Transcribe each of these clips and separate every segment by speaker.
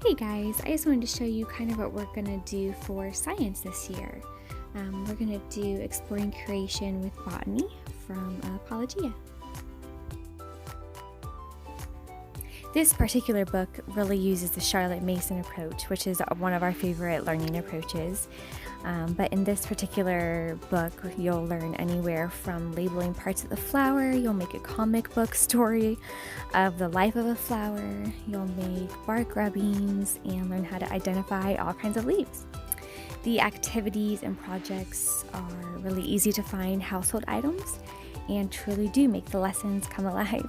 Speaker 1: Hey guys, I just wanted to show you kind of what we're going to do for science this year. We're going to do Exploring Creation with Botany from Apologia. This particular book really uses the Charlotte Mason approach, which is one of our favorite learning approaches. But in this particular book, you'll learn anywhere from labeling parts of the flower, you'll make a comic book story of the life of a flower, you'll make bark rubbings, and learn how to identify all kinds of leaves. The activities and projects are really easy to find household items and truly do make the lessons come alive.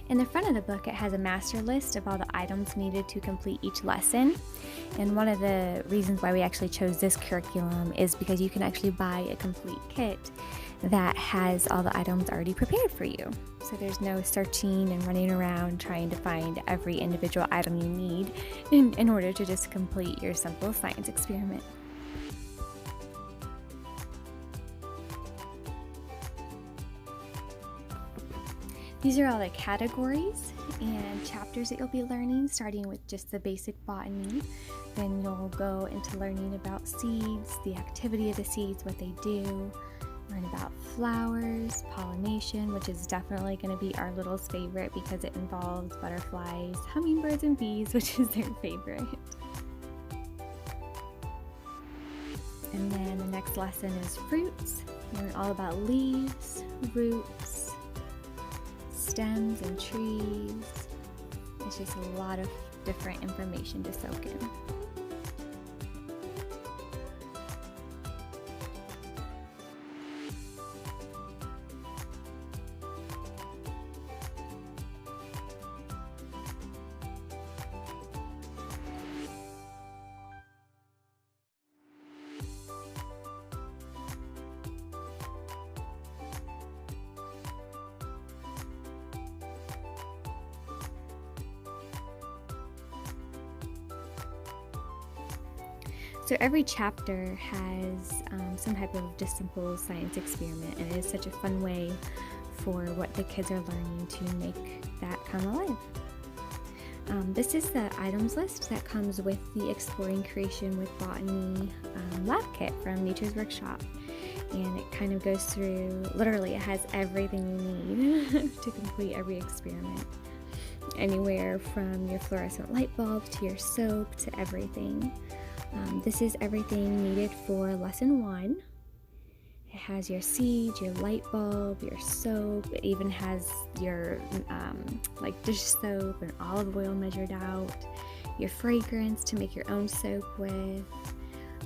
Speaker 1: In the front of the book, it has a master list of all the items needed to complete each lesson. And one of the reasons why we actually chose this curriculum is because you can actually buy a complete kit that has all the items already prepared for you. So there's no searching and running around trying to find every individual item you need in order to just complete your simple science experiment. These are all the categories and chapters that you'll be learning, starting with just the basic botany. Then you'll go into learning about seeds, the activity of the seeds, what they do, learn about flowers, pollination, which is definitely going to be our little's favorite because it involves butterflies, hummingbirds, and bees, which is their favorite. And then the next lesson is fruits. Learn all about leaves, roots, stems and trees. It's just a lot of different information to soak in. So every chapter has some type of just simple science experiment, and it is such a fun way for what the kids are learning to make that come alive. This is the items list that comes with the Exploring Creation with Botany lab kit from Nature's Workshop. And it kind of goes through, literally it has everything you need to complete every experiment. Anywhere from your fluorescent light bulb to your soap to everything. This is everything needed for lesson 1. It has your seeds, your light bulb, your soap. It even has your like dish soap and olive oil measured out, your fragrance to make your own soap with,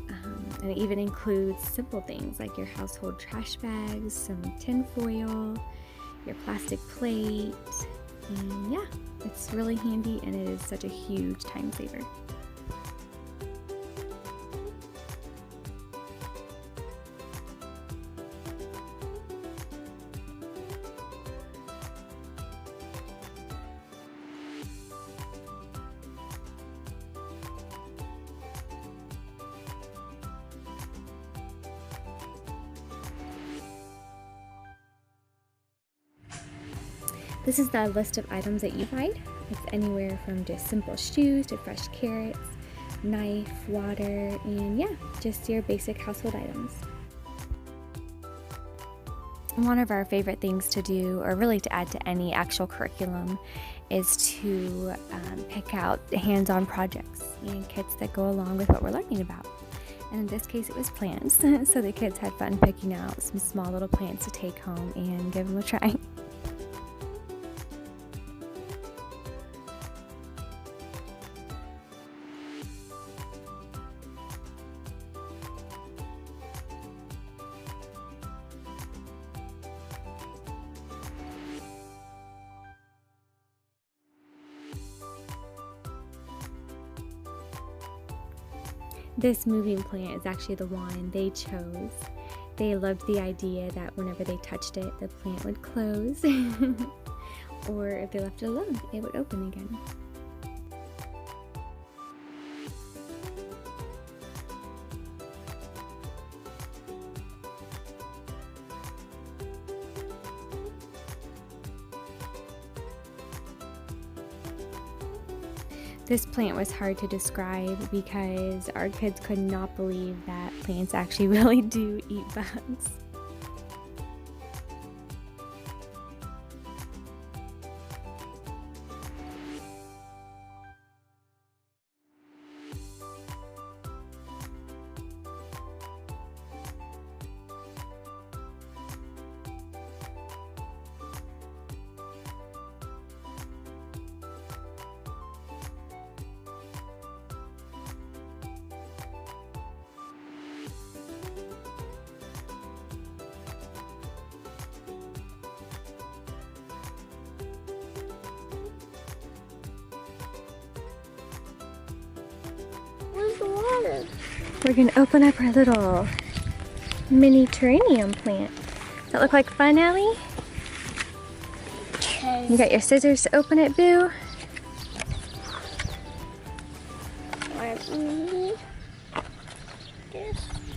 Speaker 1: and it even includes simple things like your household trash bags, some tin foil, your plastic plate, and yeah, it's really handy and it is such a huge time saver. This is the list of items that you find. It's anywhere from just simple shoes to fresh carrots, knife, water, and yeah, just your basic household items. One of our favorite things to do, or really to add to any actual curriculum, is to pick out hands-on projects and kits that go along with what we're learning about. And in this case, it was plants, so the kids had fun picking out some small little plants to take home and give them a try. This moving plant is actually the one they chose, They loved the idea that whenever they touched it, the plant would close, or if they left it alone, it would open again. This plant was hard to describe because our kids could not believe that plants actually really do eat bugs.
Speaker 2: Where's the water?
Speaker 1: We're gonna open up our little mini terrarium plant. Does that look like fun, Allie? You got your scissors to open it, Boo?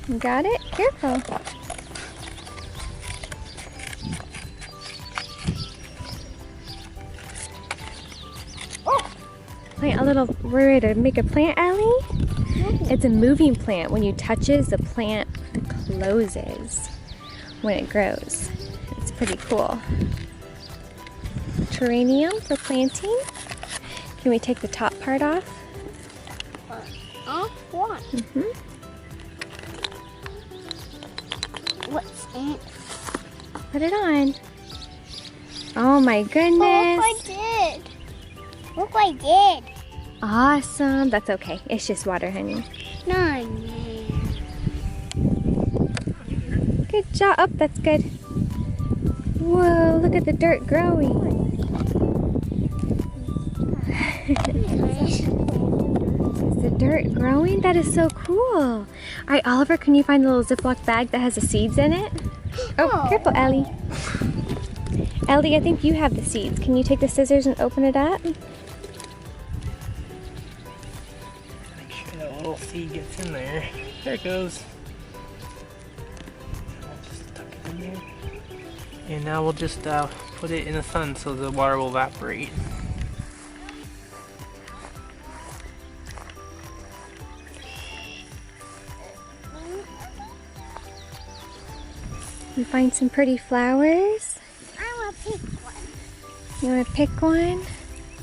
Speaker 1: You got it? Careful. Plant a little, we're ready to make a plant, Allie? It's a moving plant. When you touch it, the plant closes when it grows. It's pretty cool. Terrarium for planting. Can we take the top part off?
Speaker 2: Off what? What's it?
Speaker 1: Put it on. Oh my goodness.
Speaker 2: Oh, look, I did. Look, I did.
Speaker 1: Awesome. That's okay. It's just water, honey.
Speaker 2: No.
Speaker 1: Good job. Oh, that's good. Whoa, look at the dirt growing. Is the dirt growing? That is so cool. All right, Oliver, can you find the little Ziploc bag that has the seeds in it? Oh, careful, Ellie. Ellie, I think you have the seeds. Can you take the scissors and open it up?
Speaker 3: Make sure that little seed gets in there. There it goes. I'll just tuck it in there. And now we'll just put it in the sun so the water will evaporate.
Speaker 1: You find some pretty flowers?
Speaker 2: I want to pick one.
Speaker 1: You want to pick one?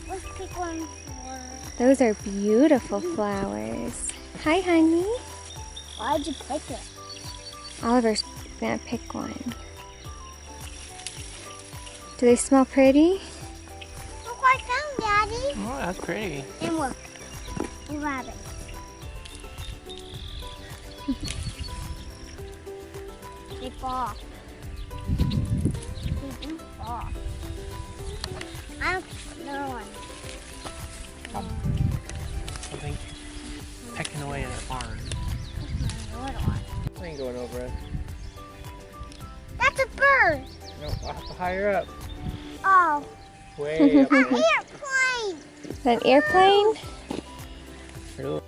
Speaker 2: Let's pick one for...
Speaker 1: Those are beautiful flowers. Hi, honey.
Speaker 2: Why'd you pick it?
Speaker 1: Oliver's gonna pick one. Do they smell pretty?
Speaker 2: Look what I found, Daddy.
Speaker 3: Oh, that's pretty.
Speaker 2: And look. Grab it. They fall. They do fall. I'll pick another one.
Speaker 3: I think pecking away at our arm. I ain't going over it.
Speaker 2: That's a bird.
Speaker 3: No, higher up.
Speaker 2: Oh.
Speaker 3: Way up
Speaker 2: An
Speaker 3: there.
Speaker 2: airplane.
Speaker 1: Is that an airplane?
Speaker 3: Here, look.